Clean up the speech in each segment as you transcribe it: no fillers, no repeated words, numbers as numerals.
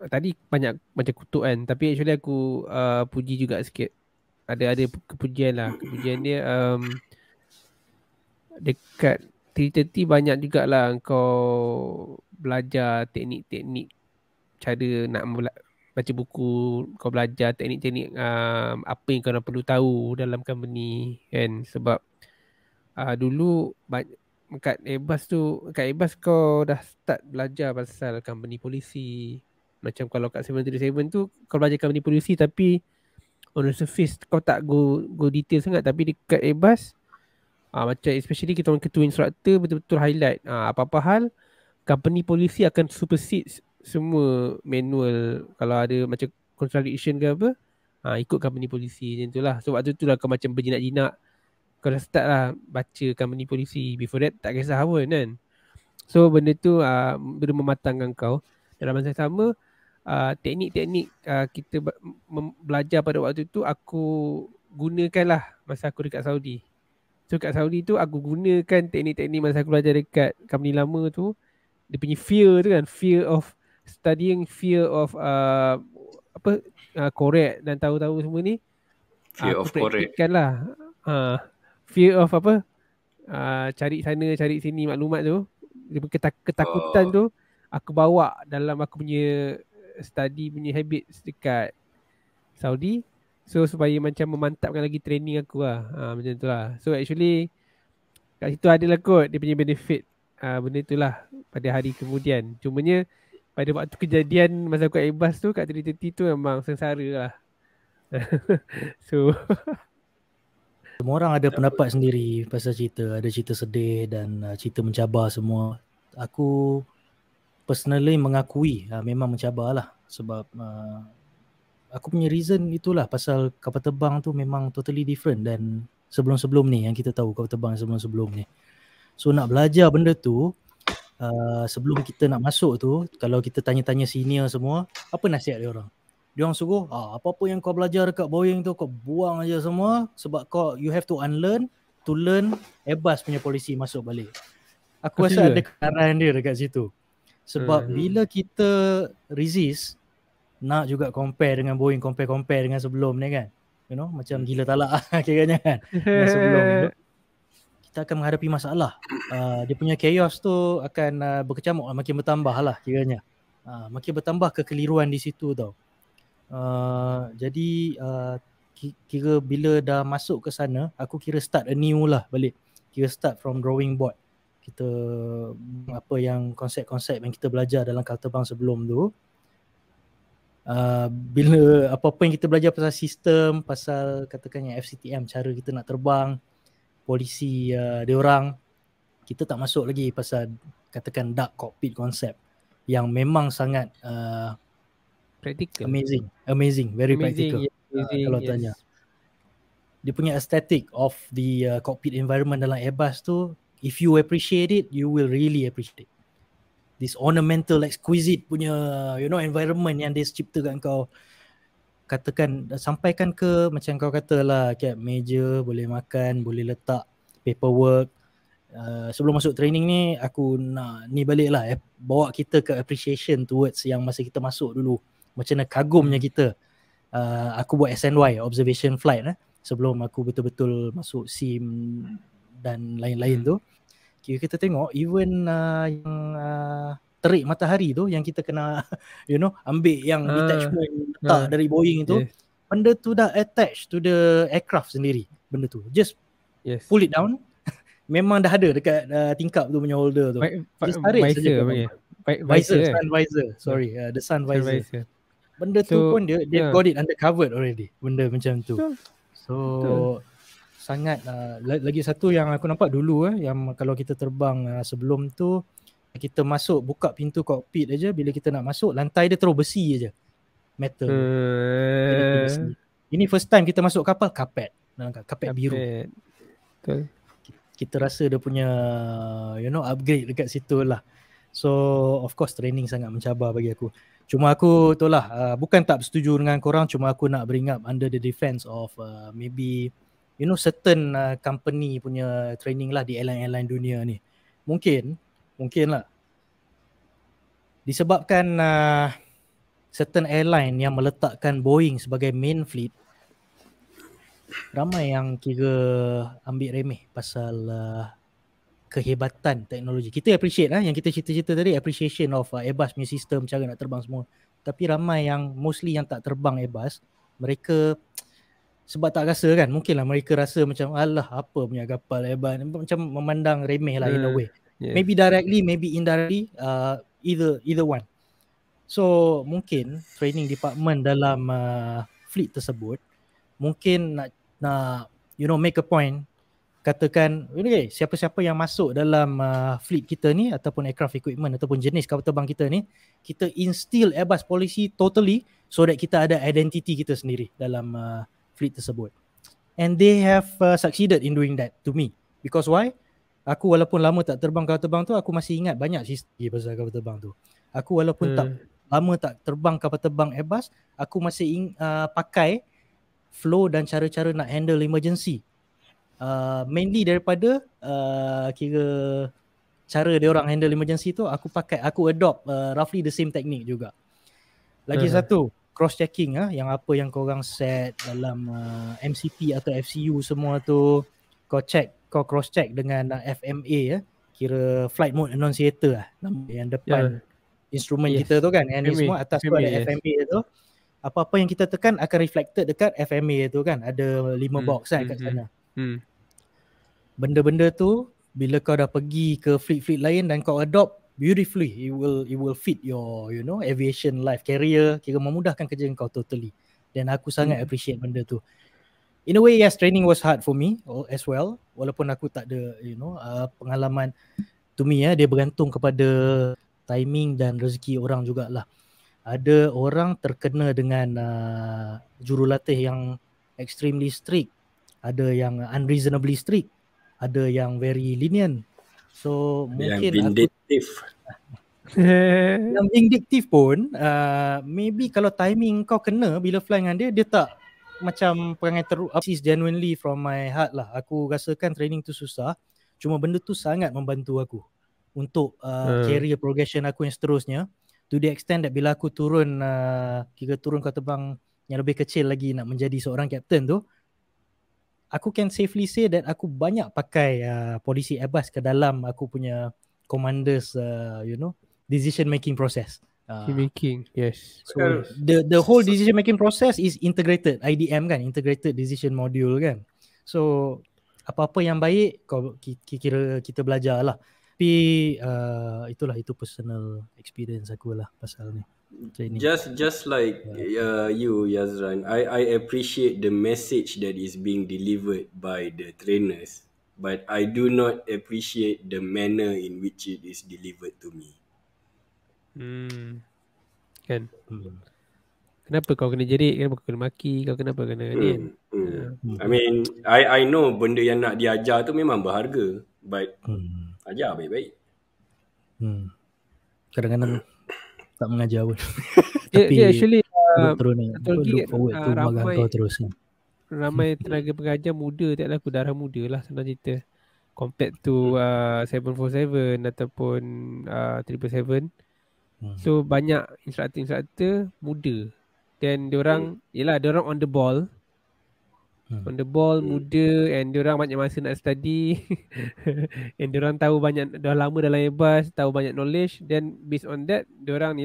tadi banyak macam kutuk kan, tapi actually aku puji juga sikit. Ada kepujian lah. Kepujian dia dekat 330 banyak jugalah kau belajar teknik-teknik cara nak baca buku, kau belajar teknik-teknik apa yang kau nak perlu tahu dalam company kan. Sebab dulu kat Airbus kau dah start belajar pasal company polisi. Macam kalau kat 737 tu kau belajar company polisi, tapi on the surface kau tak go detail sangat. Tapi dekat Airbus macam especially kita orang ketua instructor betul-betul highlight apa-apa hal company polisi akan supersede semua manual. Kalau ada macam contradiction ke apa, ikut company polisi macam tu lah. So waktu tu lah kau macam berjinak-jinak, kau dah start lah baca company polisi. Before that tak kisah pun kan. So benda tu benda mematangkan kau. Dalam masa sama teknik-teknik kita belajar pada waktu tu aku gunakan lah masa aku dekat Saudi. So kat Saudi tu aku gunakan teknik-teknik masa aku belajar dekat company lama tu. Dia punya fear tu kan, fear of studying, fear of correct dan tahu-tahu semua ni, Fear aku of correct. praktikkan lah. Fear of cari sana cari sini maklumat tu, dia punya ketakutan tu aku bawa dalam aku punya study punya habits dekat Saudi. So supaya macam memantapkan lagi training aku lah. Macam tu lah. So actually kat situ adalah kot dia punya benefit benda tu lah pada hari kemudian. Cumanya pada waktu kejadian masa aku kat Airbus tu kat 330 tu memang sengsara lah. So semua orang ada pendapat sendiri pasal cerita. Ada cerita sedih dan cerita mencabar semua. Aku personally mengakui memang mencabar lah. Sebab aku punya reason itulah pasal kapal terbang tu memang totally different dan sebelum-sebelum ni yang kita tahu kapal terbang sebelum-sebelum ni. So nak belajar benda tu, sebelum kita nak masuk tu, kalau kita tanya-tanya senior semua, apa nasihat dia orang? Dia orang suruh apa-apa yang kau belajar dekat Boeing tu kau buang aja semua, sebab you have to unlearn to learn Airbus punya polisi masuk balik. Aku rasa ada kebenaran dia dekat situ. Sebab bila kita resist nak juga compare dengan Boeing, compare dengan sebelum ni kan, you know, macam gila talak kiranya kan dengan sebelum tu, kita akan menghadapi masalah. Dia punya chaos tu akan berkecamuk, makin bertambah lah kiranya. Makin bertambah kekeliruan di situ tau. Jadi kira bila dah masuk ke sana, aku kira start anew lah balik. Kira start from drawing board. Kita apa yang konsep-konsep yang kita belajar dalam kapal terbang sebelum tu, bila apa-apa yang kita belajar pasal sistem, pasal katakan yang FCTM, cara kita nak terbang, polisi dia orang, kita tak masuk lagi pasal katakan dark cockpit konsep yang memang sangat practical. Amazing, very practical. Kalau Yes. tanya dia punya aesthetic of the cockpit environment dalam Airbus tu, if you appreciate it, you will really appreciate it. This ornamental, exquisite punya, you know, environment yang dia ciptakan kau. Katakan, sampaikan ke macam kau katalah, kayak meja, boleh makan, boleh letak paperwork. Sebelum masuk training ni, aku nak ni balik lah, bawa kita ke appreciation towards yang masa kita masuk dulu. Macam mana kagumnya kita. Aku buat SNY, observation flight sebelum aku betul-betul masuk SIM dan lain-lain tu. Kita tengok even yang terik matahari tu yang kita kena you know ambil yang detachment letak dari Boeing tu, benda tu dah attached to the aircraft sendiri. Benda tu just pull it down. Memang dah ada dekat tingkap tu punya holder tu. Just tarik saja. Visor, sun visor. Sorry, the sun visor. Benda tu pun dia got it undercovered already. Benda macam tu. So sangat lagi satu yang aku nampak dulu yang kalau kita terbang sebelum tu, kita masuk buka pintu kokpit aja, bila kita nak masuk lantai dia terus besi aja, metal. Besi. Ini first time kita masuk kapal, kapet biru. Betul. Kita rasa dia punya you know upgrade dekat situ lah. So of course training sangat mencabar bagi aku. Cuma aku itulah bukan tak bersetuju dengan korang, cuma aku nak bring up under the defense of maybe you know certain company punya training lah di airline-airline dunia ni. Mungkin lah disebabkan certain airline yang meletakkan Boeing sebagai main fleet, ramai yang kira ambil remeh pasal kehebatan teknologi. Kita appreciate yang kita cerita-cerita tadi, appreciation of Airbus punya sistem, cara nak terbang semua. Tapi ramai yang mostly yang tak terbang Airbus, mereka sebab tak rasa kan, mungkinlah mereka rasa macam alah apa punya kapal Airbus, macam memandang remeh lah in a way. Yes. Maybe directly, maybe indirectly, either one. So mungkin training department dalam fleet tersebut mungkin nak make a point, katakan okay, siapa-siapa yang masuk dalam fleet kita ni ataupun aircraft equipment ataupun jenis kapal terbang kita ni, kita instill Airbus policy totally so that kita ada identity kita sendiri dalam fleet tersebut. And they have succeeded in doing that to me. Because why? Aku walaupun lama tak terbang kapal terbang tu, aku masih ingat banyak history pasal kapal terbang tu. Aku walaupun tak lama tak terbang kapal terbang Airbus, aku masih pakai flow dan cara-cara nak handle emergency. Mainly daripada kira cara dia orang handle emergency tu, aku adopt roughly the same technique juga. Lagi satu, cross checking yang apa yang korang set dalam MCP atau FCU semua tu, kau cross check dengan FMA kira flight mode annunciator nama yang depan instrumen kita tu kan, yang ni semua atas tu ada FMA tu. Apa-apa yang kita tekan akan reflected dekat FMA tu kan, ada 5 box kan kat sana. Benda-benda tu bila kau dah pergi ke fleet-fleet lain dan kau adopt beautifully, it will fit your aviation life career, kira memudahkan kerja kau totally. Dan aku sangat appreciate benda tu. In a way, yes, training was hard for me as well, walaupun aku tak ada pengalaman. To me dia bergantung kepada timing dan rezeki orang jugalah. Ada orang terkena dengan jurulatih yang extremely strict, ada yang unreasonably strict, ada yang very lenient. So mungkin yang vindictive. Yang vindictive pun maybe kalau timing kau kena bila fly dengan dia tak macam perangai teruk. This is genuinely from my heart lah. Aku rasakan training tu susah, cuma benda tu sangat membantu aku untuk career progression aku yang seterusnya. To the extent that bila aku turun kapal terbang yang lebih kecil lagi nak menjadi seorang captain tu, aku can safely say that aku banyak pakai polisi Airbus ke dalam aku punya commanders decision making process. Making, yes. So the whole decision making process is integrated, IDM kan, integrated decision module kan. So apa-apa yang baik kira kita belajar lah. Tapi itu personal experience aku lah pasal ni training. Just like you Yazran, I appreciate the message that is being delivered by the trainers, but I do not appreciate the manner in which it is delivered to me. Kan. Kenapa kau kena jerit? Kenapa kau kena maki? Kau kenapa kena ni? I mean, I know benda yang nak diajar tu memang berharga, but ajar baik-baik. Kadang-kadang tak mengajar pun. Tapi actually look forward to magang kau terus. Ramai tenaga pengajar muda, taklah aku darah muda lah senang cerita. Compared to 747 ataupun 777. So banyak instructor muda. Dan diorang diorang on the ball. On the ball, muda, and diorang banyak masa nak study. And diorang tahu banyak, dah lama dalam Airbus, tahu banyak knowledge. Then based on that, diorang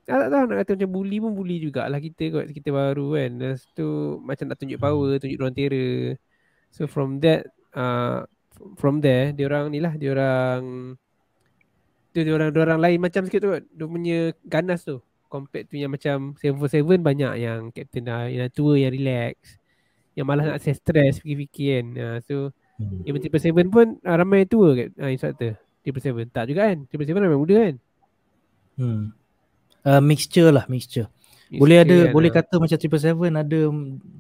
tak tahu nak kata macam bully pun bully jugalah kita kot, kita baru kan. Lepas tu macam nak tunjuk power, tunjuk diorang terror. So from there diorang lain macam sikit tu kot. Dia punya ganas tu. Compared tu yang macam 747 banyak yang captain yang tua, yang relax, yang malas nak stress fikir-fikir kan. So yang 777 pun ramai tua kat instructor 777. Tak juga kan, 777 ramai muda kan. Mixture. Boleh kata macam 777 ada,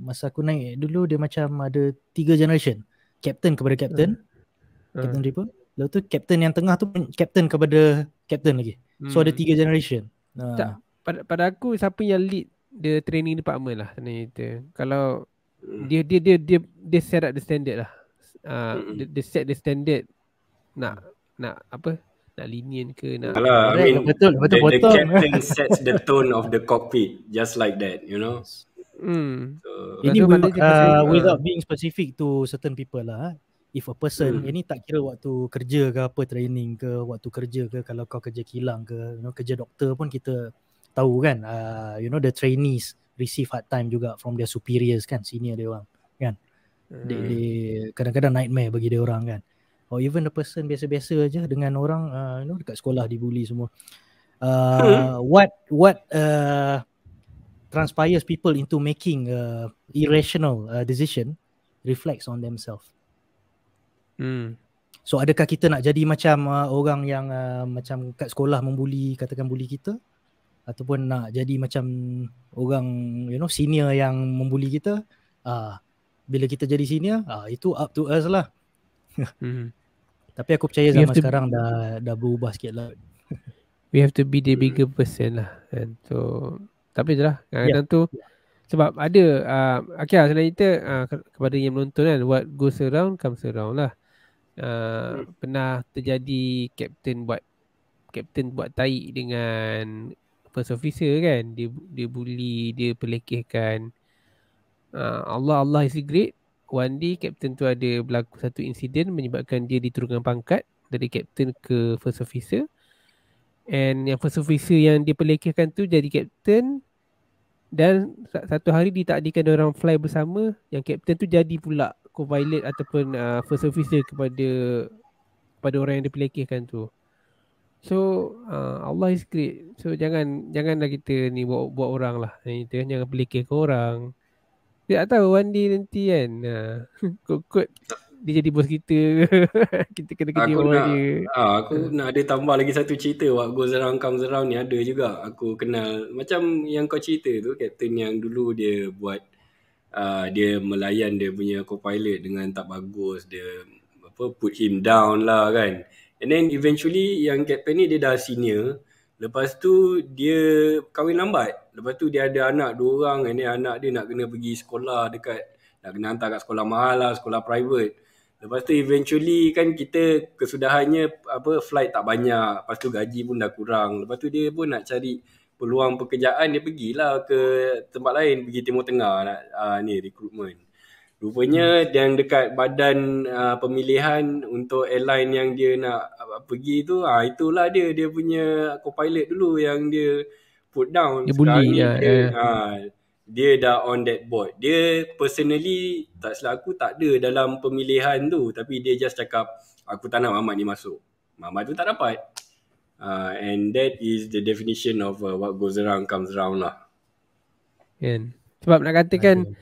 masa aku naik dulu dia macam ada 3 generation. Captain kepada captain. Captain triple. Lepas tu captain yang tengah tu captain kepada captain lagi. So ada 3 generation. Tak, pada aku siapa yang lead the training department lah sebenarnya kita. Kalau dia set up the standard lah. Dia set the standard nak lenient ke, nak Alah, I mean, betul the potong. captain sets the tone of the cockpit, just like that, you know. So, Ini Lepas tu pandai dia pasal without being specific to certain people lah. If a person, ini tak kira waktu kerja ke apa, training ke, waktu kerja ke, kalau kau kerja kilang ke, kerja doktor pun kita tahu kan, the trainees receive hard time juga from their superiors kan, senior dia orang kan. They kadang-kadang nightmare bagi dia orang kan. Or even the person biasa-biasa aja dengan orang dekat sekolah dibuli semua. What transpires people into making irrational decision reflects on themselves. So adakah kita nak jadi macam orang yang macam kat sekolah katakan bully kita, ataupun nak jadi macam orang senior yang membuli kita? Bila kita jadi senior, itu up to us lah. Tapi aku percaya zaman sekarang dah berubah sikit lah. We have to be the bigger person lah kan. So tapi itulah kadang-kadang tu sebab ada okay lah, selain kita kepada yang menonton kan, what goes around comes around lah. Pernah terjadi kapten buat taik dengan first officer kan, dia bully, dia pelekehkan. Allah is great. One day kapten tu ada berlaku satu insiden menyebabkan dia diturunkan pangkat dari kapten ke first officer, and yang first officer yang dia pelekehkan tu jadi kapten, dan satu hari ditakdirkan orang fly bersama, yang kapten tu jadi pula co-pilot ataupun first officer kepada orang yang dipelekehkan tu. So Allah is great. So janganlah kita ni buat orang lah. Kita jangan pelekehkan orang. Dia tak tahu one day nanti kan kot dia jadi bos kita. Kita kena kerja bawah dia. Aku nak ada tambah lagi satu cerita. What goes around comes around ni ada juga. Aku kenal macam yang kau cerita tu, kapten yang dulu dia buat dia melayan dia punya co-pilot dengan tak bagus, dia put him down lah kan. And then eventually yang kapten ni dia dah senior. Lepas tu dia kahwin lambat. Lepas tu dia ada anak 2 orang, and then anak dia nak kena pergi sekolah nak kena hantar kat sekolah mahal lah, sekolah private. Lepas tu eventually kan kita kesudahannya flight tak banyak, lepas tu gaji pun dah kurang. Lepas tu dia pun nak cari peluang pekerjaan, dia pergilah ke tempat lain, pergi Timur Tengah nak recruitment. Rupanya yang dekat badan pemilihan untuk airline yang dia nak pergi tu, itulah dia punya co-pilot dulu yang dia put down. Dia bully dia dah on that board. Dia personally tak silap aku tak ada dalam pemilihan tu, tapi dia just cakap aku tak nak Mamat ni masuk. Mamat tu tak dapat. And that is the definition of what goes around comes around lah. Kan. Sebab nak katakan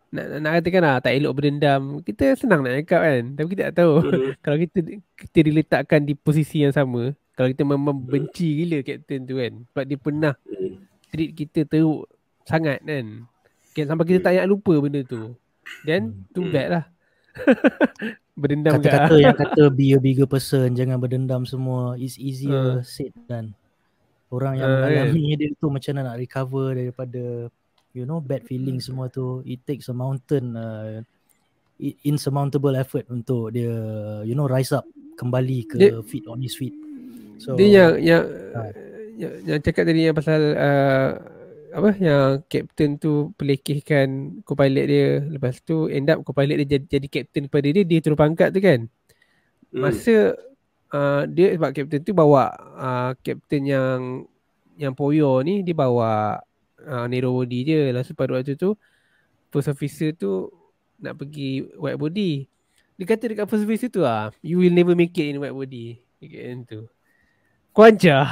nak katakan tak elok berdendam, kita senang nak cakap kan, tapi kita tak tahu kalau kita diletakkan di posisi yang sama, kalau kita memang benci gila kapten tu kan, sebab dia pernah treat kita teruk sangat kan, sampai kita tak nak lupa benda tu, then too bad lah. Berdendam kata-kata yang kata be a bigger person, jangan berdendam semua, is easier said than. Orang yang mengalami dia tu macam mana nak recover daripada bad feeling semua tu. It takes a mountain insurmountable effort untuk dia rise up kembali ke feet on his feet. So dia yang cakap tadi yang pasal yang kapten tu pelekehkan co-pilot dia, lepas tu end up co-pilot dia jadi kapten kepada dia turun pangkat tu kan. Masa dia sebab kapten tu bawa kapten yang poyo ni, dia bawa narrow body je. Lepas pada waktu tu first officer tu nak pergi wide body, dia kata dekat first officer tu you will never make it in wide body kan tu. Kuanca.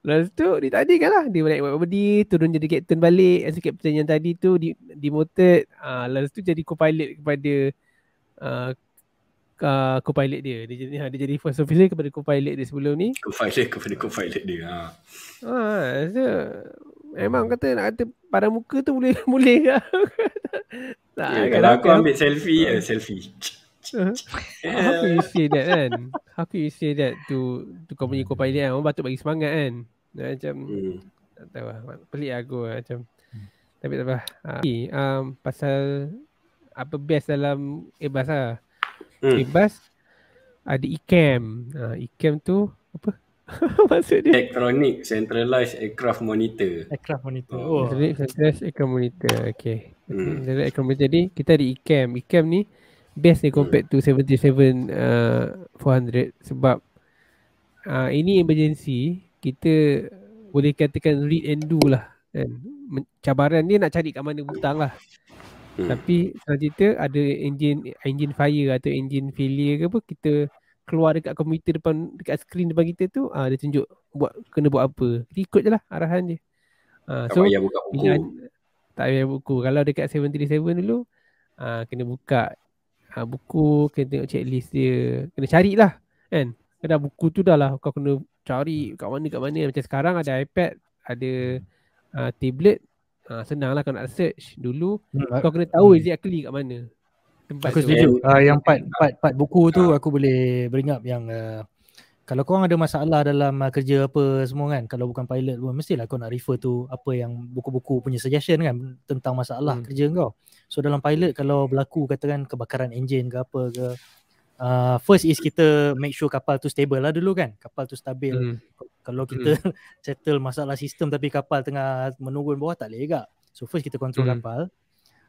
Lepas tu ditadikan lah, dia naik wide body, turun jadi captain balik. As captain yang tadi tu demoted. Lepas tu jadi co-pilot kepada co-pilot dia. Dia jadi first officer kepada co-pilot dia sebelum ni. Co-pilot kepada co-pilot dia. So, memang kata nak kata pada muka tu boleh ke? Kalau aku ambil selfie. How can you say that kan? How can you say that to kau punya co-pilot kan? Orang patut bagi semangat kan? Macam tak tahu lah. Pelik aku lah macam. Tapi tak apa. Pasal apa best dalam Airbus lah. Airbus ada ECAM. ECAM tu apa? Maksud dia? Electronic Centralized Aircraft Monitor. Aircraft monitor. Oh. Centralized Aircraft Monitor. Okay. Centralized Aircraft Monitor. Jadi kita ada ECAM. ECAM ni best ni compared to 737 400 sebab ini emergency. Kita boleh katakan read and do lah kan. Cabaran dia nak cari kat mana butang lah. Tapi selanjutnya ada engine fire atau engine failure ke apa, kita keluar dekat komputer depan, dekat skrin depan kita tu, dia tunjuk kena buat apa. Kita ikut je lah arahan je. Tak payah buka buku. Tak payah buku. Kalau dekat 737 dulu, kena buka buku, kena tengok checklist dia, kena carilah kan. Kadang buku tu dah lah kau kena cari kat mana. Macam sekarang ada iPad, ada tablet, senang lah kau nak search. Dulu kau kena tahu exactly kat mana tempat aku tu. setuju. Yang part buku tu aku boleh beringat yang kalau korang ada masalah dalam kerja apa semua kan, kalau bukan pilot pun mestilah kau nak refer tu apa yang buku-buku punya suggestion kan tentang masalah kerja kau. So dalam pilot kalau berlaku katakan kebakaran enjin ke apa ke, first is kita make sure kapal tu stable lah dulu kan. Kapal tu stabil. Kalau kita settle masalah sistem tapi kapal tengah menurun bawah, tak boleh juga. So first kita control kapal.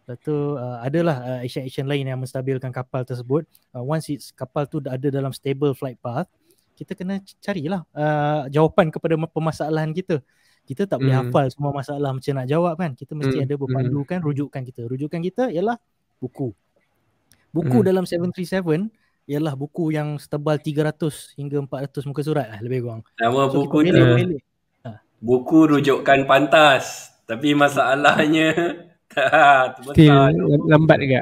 Lepas tu adalah action lain yang menstabilkan kapal tersebut. Once kapal tu ada dalam stable flight path, kita kena carilah jawapan kepada permasalahan kita. Kita tak boleh hafal semua masalah macam nak jawab kan. Kita mesti ada berpandukan rujukan kita. Rujukan kita ialah buku. Buku dalam 737 ialah buku yang setebal 300 hingga 400 muka surat lah lebih kurang. Nama so buku tu buku rujukan pantas. Tapi masalahnya still lambat juga.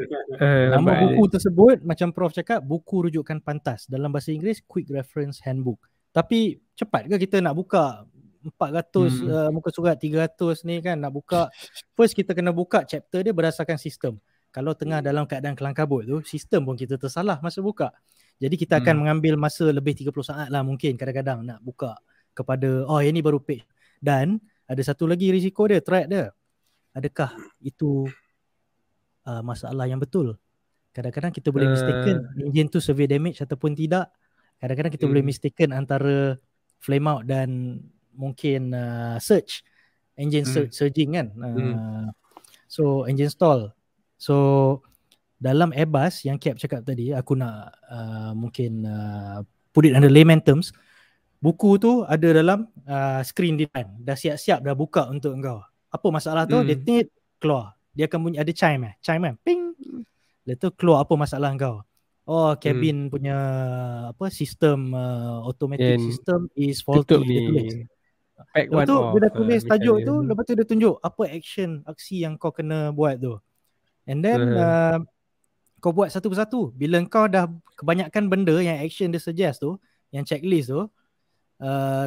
Nama buku tersebut macam Prof cakap, buku rujukan pantas. Dalam bahasa Inggeris, Quick Reference Handbook. Tapi cepat ke kita nak buka 400 muka surat, 300 ni kan nak buka. First kita kena buka chapter dia berdasarkan sistem. Kalau tengah dalam keadaan kelang kabut tu, sistem pun kita tersalah masa buka. Jadi kita akan mengambil masa lebih 30 saat lah mungkin kadang-kadang nak buka kepada, ini baru page. Dan ada satu lagi risiko dia, threat dia. Adakah itu masalah yang betul? Kadang-kadang kita boleh mistaken engine tu severe damage ataupun tidak. Kadang-kadang kita boleh mistaken antara flame out dan mungkin surge. Engine surging kan. So engine stall. So dalam Airbus yang Cap cakap tadi, aku nak mungkin put it under layman terms. Buku tu ada dalam skrin di depan. Dah siap-siap dah buka untuk engkau. Apa masalah tu? Dia tit keluar. Dia akan bunyi ada chime kan? Ping. Lepas tu keluar apa masalah engkau. Cabin punya sistem automatic system is faulty. Dia tulis. Lepas tu dia dah tulis tajuk tu, lepas tu dia tunjuk apa aksi yang kau kena buat tu. And then kau buat satu persatu. Bila kau dah kebanyakan benda yang action dia suggest tu, yang checklist tu,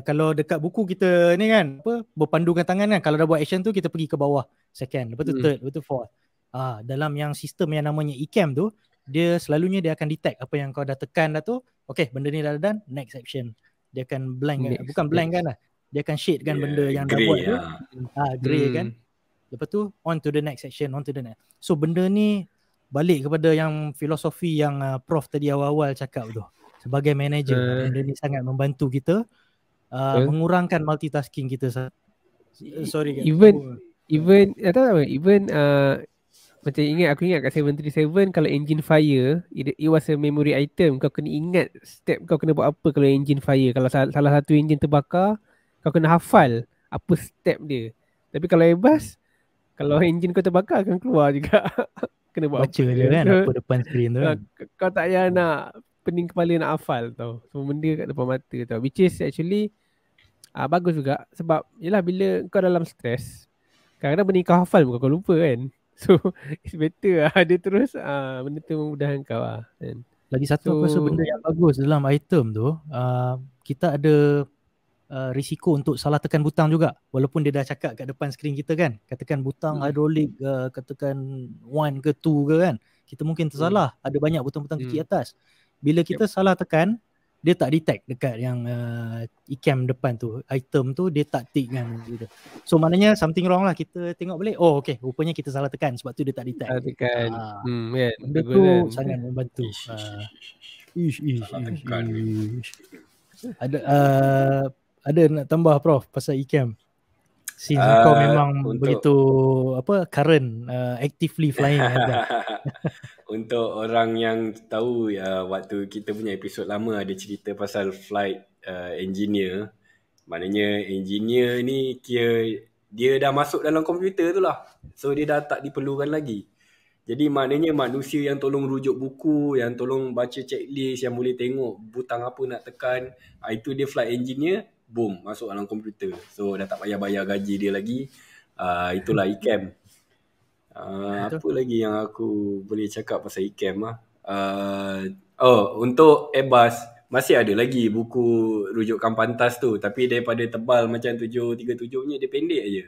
kalau dekat buku kita ni kan, berpandukan tangan kan, kalau dah buat action tu kita pergi ke bawah second, lepas tu third, lepas tu fourth. Dalam yang sistem yang namanya ECAM tu, dia selalunya dia akan detect apa yang kau dah tekan dah tu. Okay, benda ni dah done, next action. Dia akan blank kan, bukan blank kan lah. Dia akan shade kan benda yang dah buat tu. Grey kan. Lepas tu on to the next action, on to the next. So benda ni balik kepada yang filosofi yang Prof tadi awal-awal cakap tu. Sebagai manager, benda ni sangat membantu kita mengurangkan multitasking kita. Sorry. Even macam aku ingat kat 737 kalau engine fire, it was a memory item. Kau kena ingat step kau kena buat apa kalau engine fire. Kalau salah satu engine terbakar, kau kena hafal apa step dia. Tapi kalau Airbus, kalau engine kau terbakar akan keluar juga. Kena buat baca apa je kan apa depan skrin tu kan. Kau tak payah nak pening kepala nak hafal tau. Semua benda kat depan mata tau. Which is actually bagus juga. Sebab yelah bila kau dalam stres, kadang-kadang benda kau hafal bukan kau lupa kan. So it's better dia terus benda tu memudahkan kau kan. Lagi satu aku rasa benda yang bagus dalam item tu, kita ada risiko untuk salah tekan butang juga. Walaupun dia dah cakap kat depan skrin kita kan, katakan butang hidrolik, katakan 1 ke 2 ke kan, kita mungkin tersalah. Ada banyak butang-butang kecil atas. Bila kita salah tekan, dia tak detect dekat yang ECAM depan tu, item tu dia tak tick kan gitu. So maknanya something wrong lah. Kita tengok balik, okay, rupanya kita salah tekan sebab tu dia tak detect. Benda tu sangat membantu. Salah tekan. Ada nak tambah Prof pasal ECAM? Since kau memang begitu current actively flying airbus. Untuk orang yang tahu waktu kita punya episod lama ada cerita pasal flight engineer, maknanya engineer ni dia dah masuk dalam komputer tu lah. So dia dah tak diperlukan lagi. Jadi maknanya manusia yang tolong rujuk buku, yang tolong baca checklist, yang boleh tengok butang apa nak tekan, itu dia flight engineer, boom, masuk dalam komputer. So dah tak payah bayar gaji dia lagi. Itulah ECAM. Apa lagi yang aku boleh cakap pasal ECAM untuk Airbus masih ada lagi buku rujukan pantas tu, tapi daripada tebal macam 737 punya, dia pendek aje.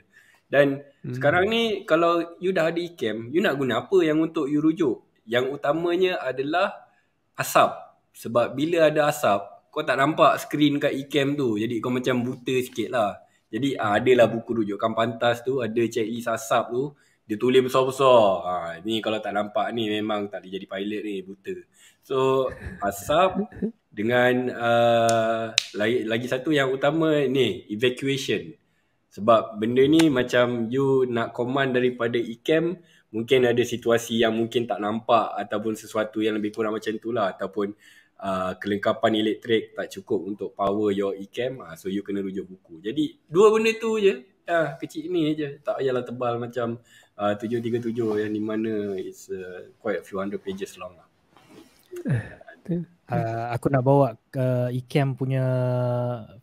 Dan sekarang ni kalau you dah ada ECAM, you nak guna apa yang untuk you rujuk? Yang utamanya adalah asap. Sebab bila ada asap, kau tak nampak skrin kat ECAM tu, jadi kau macam buta sikit lah. Jadi adalah buku rujukan pantas tu, ada checklist asap tu, dia tulis besar-besar. Ni kalau tak nampak ni memang tak boleh jadi pilot ni, buta. So asap dengan lagi satu yang utama ni, evacuation. Sebab benda ni macam you nak command daripada ECAM, mungkin ada situasi yang mungkin tak nampak ataupun sesuatu yang lebih kurang macam tu lah, ataupun kelengkapan elektrik tak cukup untuk power your ECAM, so you kena rujuk buku. Jadi dua benda tu je, kecil ni je, tak payahlah tebal macam 737 yang di mana it's quite a few hundred pages long lah. Aku nak bawa ECAM punya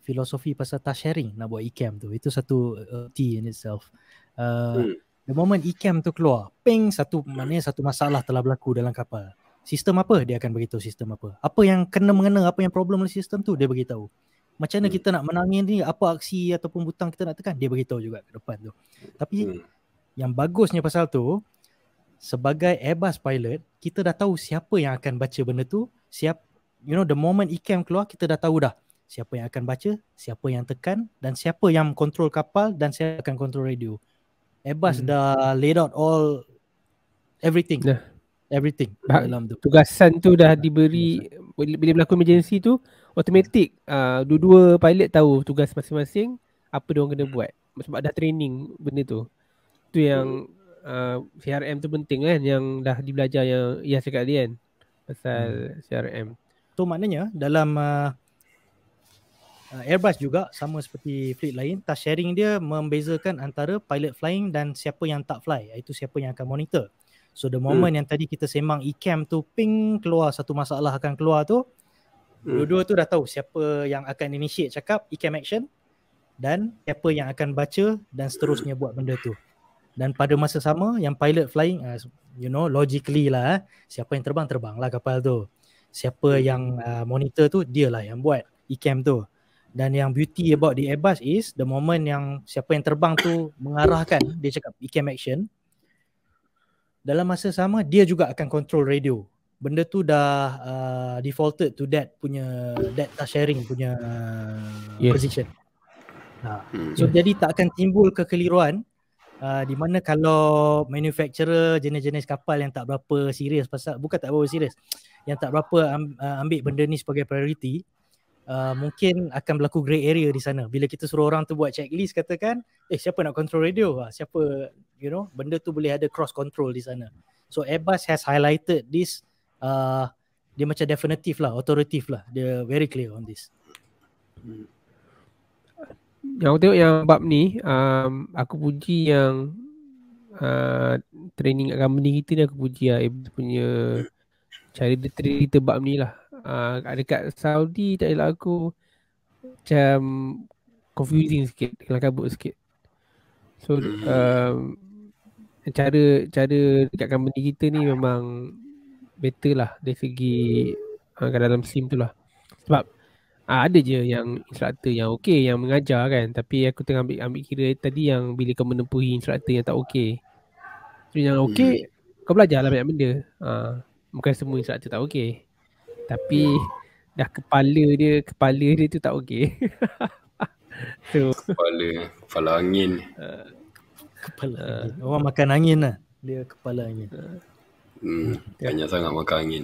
filosofi pasal task sharing, nak buat ECAM tu. Itu satu T in itself. The moment ECAM tu keluar, ping, maknanya satu masalah telah berlaku dalam kapal. Sistem apa? Dia akan beritahu sistem apa. Apa yang kena-mengena, apa yang problem dalam sistem tu, dia beritahu. Macam mana kita nak menangin ni, apa aksi ataupun butang kita nak tekan, dia beritahu juga ke depan tu. Tapi yang bagusnya pasal tu, sebagai Airbus pilot, kita dah tahu siapa yang akan baca benda tu, the moment ECAM keluar, kita dah tahu dah siapa yang akan baca, siapa yang tekan, dan siapa yang kontrol kapal, dan siapa akan kontrol radio. Airbus dah laid out everything dalam tu. Tugasan tu dah diberi. Bila berlaku emergency tu, automatik dua-dua pilot tahu tugas masing-masing, apa diorang kena buat, sebab dah training benda tu. Tu yang CRM tu penting kan, yang dah dibelajar yang Iyas cakap tadi kan pasal CRM. Tu maknanya dalam Airbus juga sama seperti fleet lain, task sharing dia membezakan antara pilot flying dan siapa yang tak fly, iaitu siapa yang akan monitor. So the moment yang tadi kita sembang ECAM tu ping keluar, satu masalah akan keluar tu, dua-dua tu dah tahu siapa yang akan initiate cakap ECAM action dan siapa yang akan baca dan seterusnya buat benda tu. Dan pada masa sama yang pilot flying, logically lah, siapa yang terbang lah kapal tu. Siapa yang monitor tu, dia lah yang buat ECAM tu. Dan yang beauty about the Airbus is the moment yang siapa yang terbang tu mengarahkan, dia cakap ECAM action, dalam masa sama dia juga akan control radio. Benda tu dah defaulted to that task sharing punya position. So jadi tak akan timbul kekeliruan di mana kalau manufacturer jenis-jenis kapal yang tak berapa serius bukan tak berapa serius, yang tak berapa ambil benda ni sebagai priority, mungkin akan berlaku grey area di sana. Bila kita suruh orang tu buat checklist, katakan siapa nak control radio, siapa, benda tu boleh ada cross control di sana. So Airbus has highlighted this, dia macam definitive lah, authoritative lah, dia very clear on this. Yang aku tengok yang bab ni, aku puji yang training kat company kita ni, aku puji lah Airbus punya cara dia cerita bab ni lah. Dekat Saudi tak adalah aku macam confusing sikit, kelam kabut sikit. So cara dekat company kita ni memang better lah dari segi kat dalam SIM tu lah. Sebab ada je yang instructor yang okey, yang mengajar kan, tapi aku tengah ambil kira tadi yang bila kau menempuhi instructor yang tak okey. So yang okey, kau belajar lah banyak benda. Bukan semua instructor tak okey, tapi dah kepala dia tu tak okey. So kepala angin. Kepala angin. Orang makan angin lah, dia kepala angin. Banyak sangat makan angin.